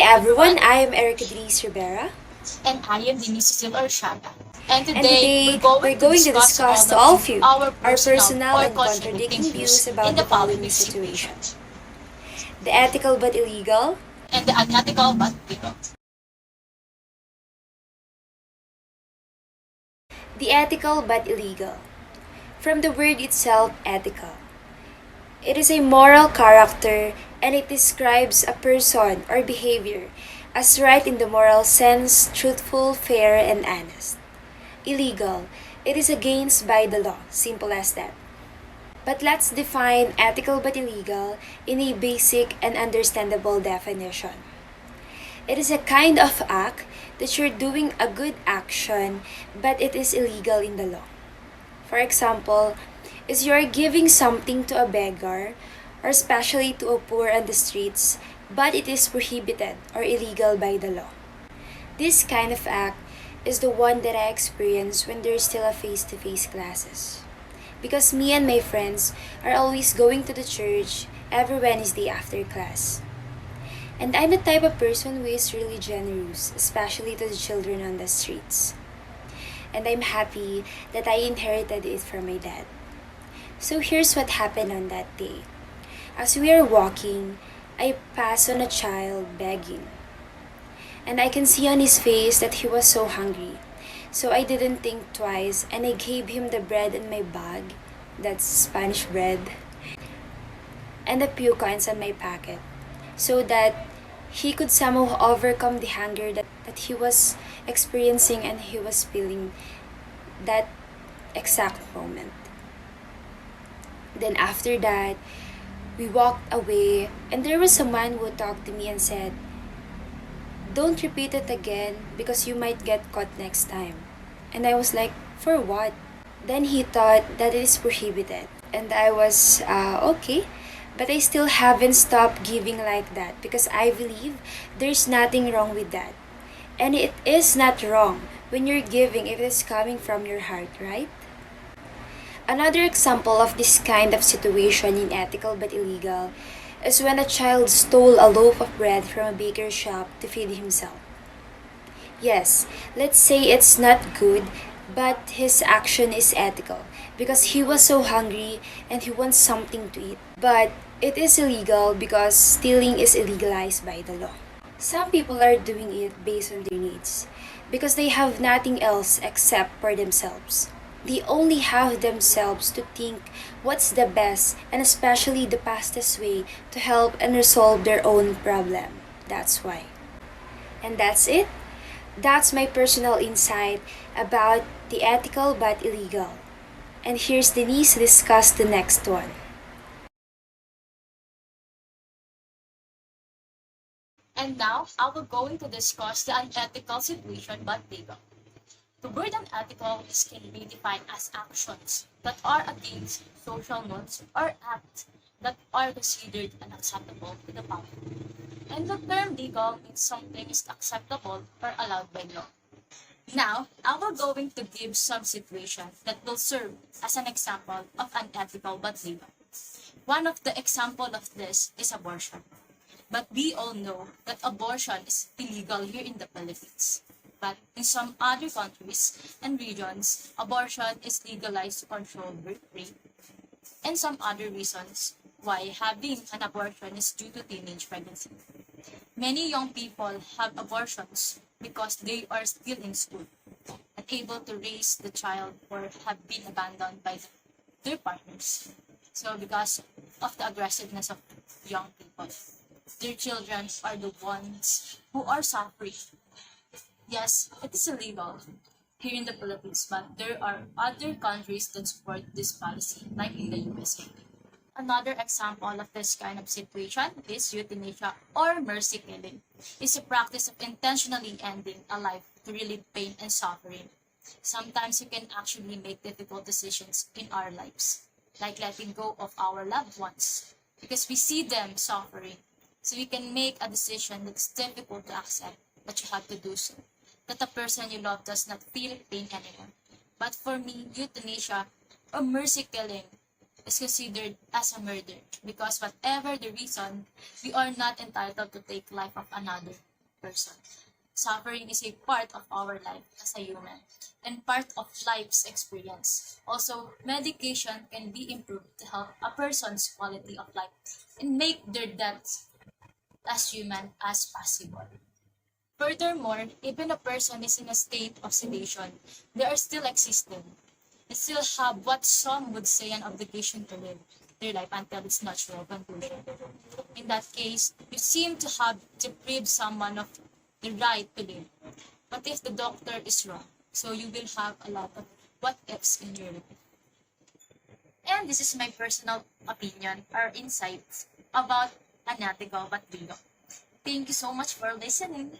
everyone, I am Erica Denise Rivera, And I am Denise Cecil Orshada. And and today, we're today going we're to going to discuss discuss all to all of of you our our personal personal or and contradicting contradicting views views in about the the following following situation. situation: the ethical but illegal, And the unethical but legal. the ethical but illegal. From the word itself, ethical. It is a moral character and it describes a person or behavior as right in the moral sense, truthful, fair, and honest. Illegal. It is against by the law. Simple as that. But let's define ethical but illegal in a basic and understandable definition. It is a kind of act that you're doing a good action but it is illegal in the law. For example, is you're giving something to a beggar or especially to a poor on the streets but it is prohibited or illegal by the law. This kind of act is the one that I experience when there's still a face-to-face classes. Because me and my friends are always going to the church every Wednesday after class. And I'm the type of person who is really generous, especially to the children on the streets. And I'm happy that I inherited it from my dad. So here's what happened on that day. As we are walking, I pass on a child begging. And I can see on his face that he was so hungry. So I didn't think twice and I gave him the bread in my bag, that's Spanish bread, and a few coins in my pocket, so that he could somehow overcome the hunger that he was experiencing and he was feeling that exact moment. Then after that, we walked away and there was someone who talked to me and said, "Don't repeat it again because you might get caught next time." And I was like, "For what?" Then he thought that it is prohibited. And I was, okay. But I still haven't stopped giving like that because I believe there's nothing wrong with that. And it is not wrong when you're giving if it's coming from your heart, right? Another example of this kind of situation in ethical but illegal is when a child stole a loaf of bread from a baker's shop to feed himself. Yes, let's say it's not good, but his action is ethical because he was so hungry and he wants something to eat. But it is illegal because stealing is illegalized by the law. Some people are doing it based on their needs because they have nothing else except for themselves. They only have themselves to think what's the best and especially the fastest way to help and resolve their own problem. That's why. And that's it. That's my personal insight about the ethical but illegal. And here's Denise to discuss the next one. And now, I will going to discuss the unethical situation but legal. The word unethical can be defined as actions that are against social norms or acts that are considered unacceptable to the public. And the term legal means something is acceptable or allowed by law. Now, I will going to give some situations that will serve as an example of unethical but legal. One of the example of this is abortion. But we all know that abortion is illegal here in the Philippines. But in some other countries and regions, abortion is legalized to control birth rate. And some other reasons why having an abortion is due to teenage pregnancy. Many young people have abortions because they are still in school, unable to raise the child or have been abandoned by their partners. So because of the aggressiveness of young people, their children are the ones who are suffering. Yes, it is illegal here in the Philippines, but there are other countries that support this policy, like in the USA. Another example of this kind of situation is euthanasia or mercy killing. It's a practice of intentionally ending a life to relieve pain and suffering. Sometimes we can actually make difficult decisions in our lives, like letting go of our loved ones, because we see them suffering. So we can make a decision that's difficult to accept, but you have to do so. That the person you love does not feel pain anymore. But for me, euthanasia or mercy killing is considered as a murder because whatever the reason, we are not entitled to take life of another. person. Suffering is a part of our life as a human and part of life's experience. Also, medication can be improved to help a person's quality of life and make their deaths as human as possible. Furthermore, even a person is in a state of sedation, they are still existing. They still have what some would say an obligation to live their life until its natural conclusion. In that case, you seem to have deprived someone of the right to live. What if the doctor is wrong? So you will have a lot of what ifs in your life. And this is my personal opinion or insights about unethical but legal. Thank you so much for listening.